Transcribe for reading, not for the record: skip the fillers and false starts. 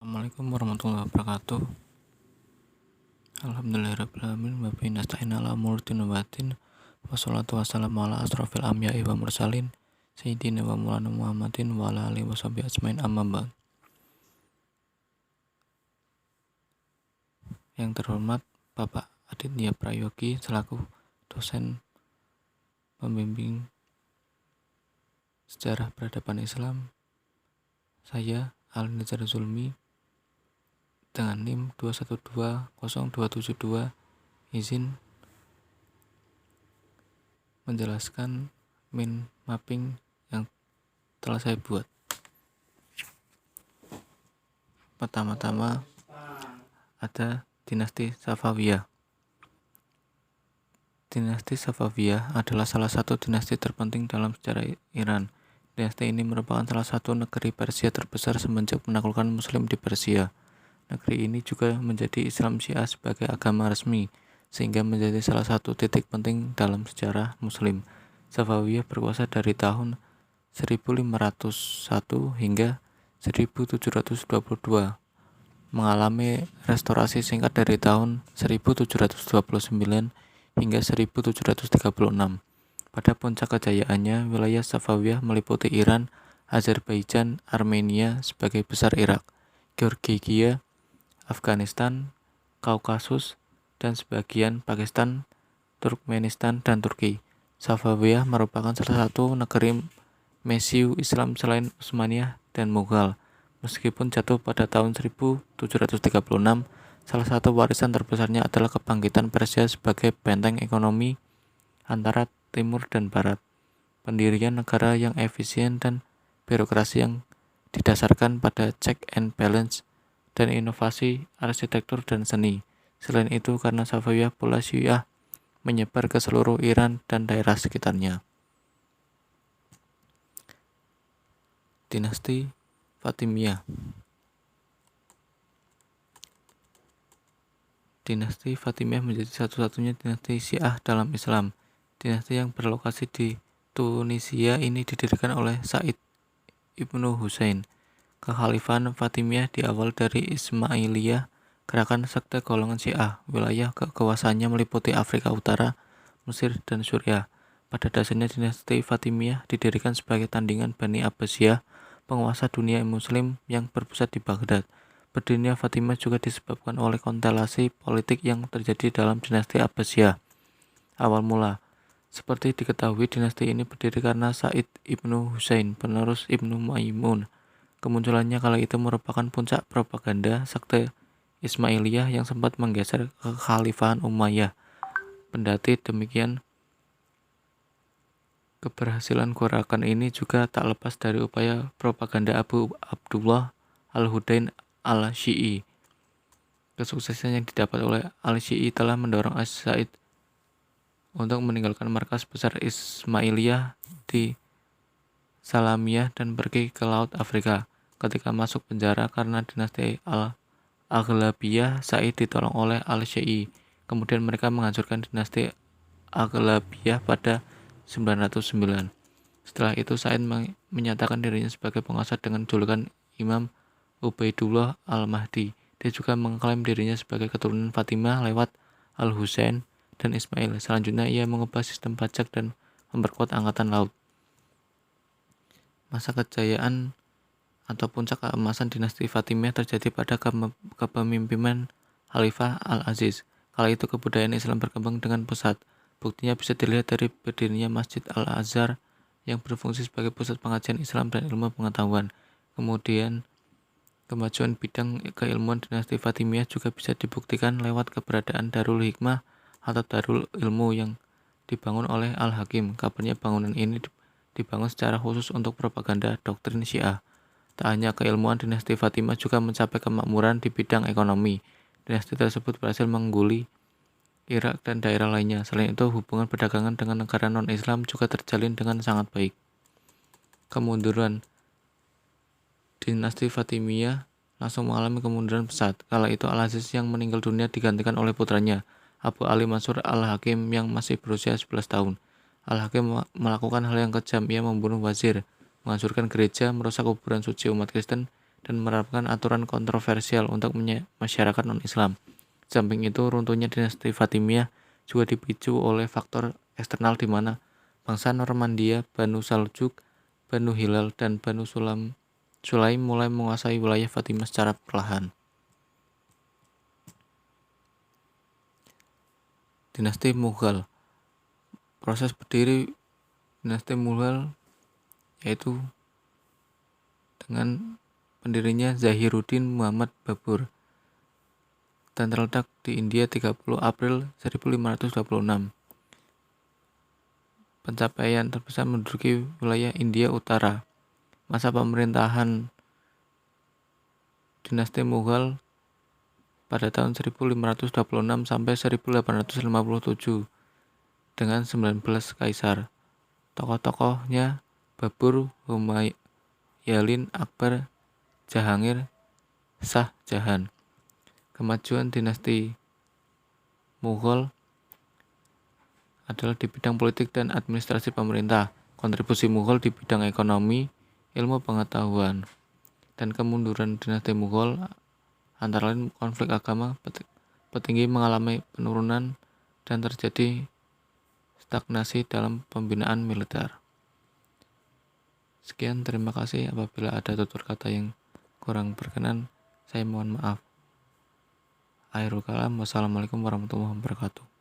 Assalamualaikum warahmatullahi wabarakatuh. Alhamdulillahirrahmanirrahim. Wa bihi nasta'in ala umuri din wa din. Wassalatu wassalamu ala asrofil anbiya'i wa mursalin sayyidina wa maulana Muhammadin wa ala alihi washabihi ajmain, amma ba'd. Yang terhormat Bapak Aditya Prayogi selaku dosen pembimbing sejarah peradaban Islam, saya Al-Nizar Zulmi dengan NIM 2120272 izin menjelaskan mind mapping yang telah saya buat. Pertama-tama ada dinasti Safawiyah. Dinasti Safawiyah adalah salah satu dinasti terpenting dalam sejarah Iran. Dinasti ini merupakan salah satu negeri Persia terbesar semenjak penaklukan Muslim di Persia. Negeri ini juga menjadi Islam Syiah sebagai agama resmi, sehingga menjadi salah satu titik penting dalam sejarah Muslim. Safawiyah berkuasa dari tahun 1501 hingga 1722, mengalami restorasi singkat dari tahun 1729 hingga 1736. Pada puncak kejayaannya, wilayah Safawiyah meliputi Iran, Azerbaijan, Armenia sebagai besar Irak, Georgia, Afghanistan, Kaukasus, dan sebagian Pakistan, Turkmenistan, dan Turki. Safawiyah merupakan salah satu negeri Mesiu Islam selain Utsmaniyah dan Mughal. Meskipun jatuh pada tahun 1736, salah satu warisan terbesarnya adalah kebangkitan Persia sebagai benteng ekonomi antara timur dan barat, pendirian negara yang efisien dan birokrasi yang didasarkan pada check and balance, dan inovasi arsitektur dan seni. Selain itu, karena Safawiyah pula Syiah menyebar ke seluruh Iran dan daerah sekitarnya. Dinasti Fatimiyah. Dinasti Fatimiyah menjadi satu-satunya dinasti Syiah dalam Islam. Dinasti yang berlokasi di Tunisia ini didirikan oleh Said Ibnu Husain. Kekhalifahan Fatimiyah diawal dari Ismailiyah, gerakan sekte golongan Syiah. Wilayah kekuasaannya meliputi Afrika Utara, Mesir, dan Suriah. Pada dasarnya dinasti Fatimiyah didirikan sebagai tandingan Bani Abbasiyah, penguasa dunia Muslim yang berpusat di Baghdad. Berdirinya Fatimiyah juga disebabkan oleh konstelasi politik yang terjadi dalam dinasti Abbasiyah. Awal mula, seperti diketahui, dinasti ini berdiri karena Said Ibnu Husain, penerus Ibnu Maimun. Kemunculannya kala itu merupakan puncak propaganda sekte Ismailiyah yang sempat menggeser kekhalifahan Umayyah. Kendati demikian, keberhasilan gerakan ini juga tak lepas dari upaya propaganda Abu Abdullah Al-Hudain Al-Syi'i. Kesuksesan yang didapat oleh Al-Syi'i telah mendorong As-Said untuk meninggalkan markas besar Ismailiyah di Salamiyah dan pergi ke Laut Afrika. Ketika masuk penjara karena dinasti Al-Aghlabiyah, Said ditolong oleh Al-Syi'i. Kemudian mereka menghancurkan dinasti Aghlabiyah pada 909. Setelah itu Said menyatakan dirinya sebagai penguasa dengan julukan Imam Ubaidullah Al-Mahdi. Dia juga mengklaim dirinya sebagai keturunan Fatimah lewat Al-Husain dan Ismail. Selanjutnya ia mengubah sistem pajak dan memperkuat angkatan laut. Masa kejayaan atau puncak keemasan dinasti Fatimiyah terjadi pada kepemimpinan Khalifah Al-Aziz. Kala itu kebudayaan Islam berkembang dengan pesat. Buktinya bisa dilihat dari berdirinya Masjid Al-Azhar yang berfungsi sebagai pusat pengajian Islam dan ilmu pengetahuan. Kemudian kemajuan bidang keilmuan dinasti Fatimiyah juga bisa dibuktikan lewat keberadaan Darul Hikmah atau Darul Ilmu yang dibangun oleh Al-Hakim. Kabarnya bangunan ini dibangun secara khusus untuk propaganda doktrin Syiah. Tak hanya keilmuan, dinasti Fatimiyah juga mencapai kemakmuran di bidang ekonomi. Dinasti tersebut berhasil mengungguli Irak dan daerah lainnya. Selain itu, hubungan perdagangan dengan negara non-Islam juga terjalin dengan sangat baik. Kemunduran dinasti Fatimiyah langsung mengalami kemunduran pesat. Kala itu Al-Aziz yang meninggal dunia digantikan oleh putranya, Abu Ali Mansur Al-Hakim yang masih berusia 11 tahun. Al-Hakim melakukan hal yang kejam. Ia membunuh wazir, menghancurkan gereja, merusak kuburan suci umat Kristen, dan menerapkan aturan kontroversial untuk masyarakat non-Islam. Samping itu, runtuhnya dinasti Fatimiyah juga dipicu oleh faktor eksternal di mana bangsa Normandia, Banu Saljuk, Banu Hilal, dan Banu Sulaim mulai menguasai wilayah Fatimiyah secara perlahan. Dinasti Mughal. Proses berdiri dinasti Mughal yaitu dengan pendirinya Zahiruddin Muhammad Babur dan terletak di India 30 April 1526. Pencapaian terbesar menduduki wilayah India Utara. Masa pemerintahan dinasti Mughal pada tahun 1526 sampai 1857 dengan 19 kaisar. Tokoh-tokohnya Babur, Humayun, Akbar, Jahangir, Shah Jahan. Kemajuan dinasti Mughal adalah di bidang politik dan administrasi pemerintah. Kontribusi Mughal di bidang ekonomi, ilmu pengetahuan, dan kemunduran dinasti Mughal antara lain konflik agama, petinggi mengalami penurunan, dan terjadi stagnasi dalam pembinaan militer. Sekian, terima kasih. Apabila ada tutur kata yang kurang berkenan, saya mohon maaf. Akhirul kalam, wassalamualaikum warahmatullahi wabarakatuh.